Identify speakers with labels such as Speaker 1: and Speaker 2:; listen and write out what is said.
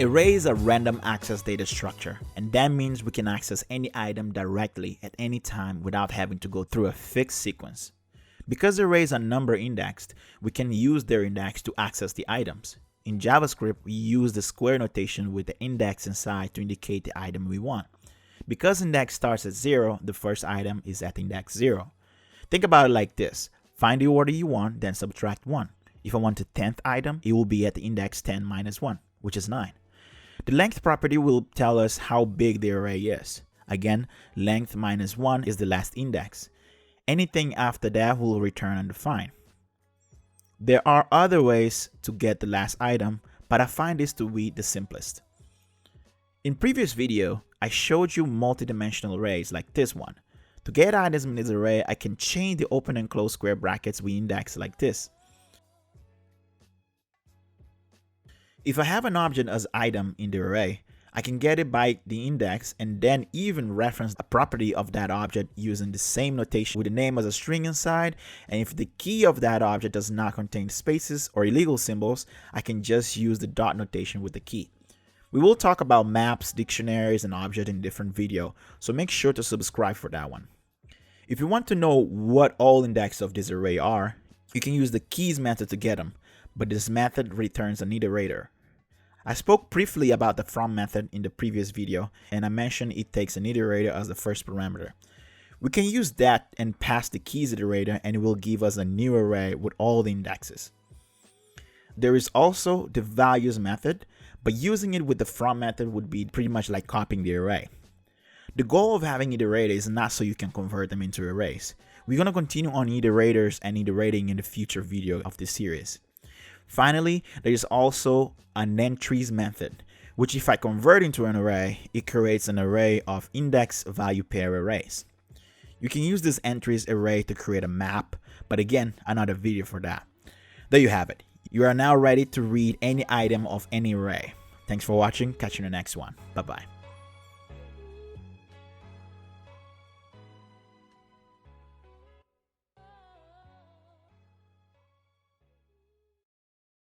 Speaker 1: Array is a random access data structure, and that means we can access any item directly at any time without having to go through a fixed sequence. Because arrays are number indexed, we can use their index to access the items. In JavaScript, we use the square notation with the index inside to indicate the item we want. Because index starts at 0, the first item is at index 0. Think about it like this. Find the order you want, then subtract 1. If I want the 10th item, it will be at the index 10 minus 1, which is 9. The length property will tell us how big the array is. Again, length minus 1 is the last index. Anything after that will return undefined. There are other ways to get the last item, but I find this to be the simplest. In previous video, I showed you multi-dimensional arrays like this one. To get items in this array, I can change the open and close square brackets we index like this. If I have an object as item in the array, I can get it by the index and then even reference a property of that object using the same notation with the name as a string inside. And if the key of that object does not contain spaces or illegal symbols, I can just use the dot notation with the key. We will talk about maps, dictionaries, and objects in a different video, so make sure to subscribe for that one. If you want to know what all indexes of this array are, you can use the keys method to get them, but this method returns an iterator. I spoke briefly about the from method in the previous video, and I mentioned it takes an iterator as the first parameter. We can use that and pass the keys iterator, and it will give us a new array with all the indexes. There is also the values method, but using it with the from method would be pretty much like copying the array. The goal of having iterators is not so you can convert them into arrays. We're going to continue on iterators and iterating in the future video of this series. Finally, there is also an entries method, which if I convert into an array, it creates an array of index value pair arrays. You can use this entries array to create a map, but again, another video for that. There you have it. You are now ready to read any item of any array. Thanks for watching. Catch you in the next one. Bye-bye.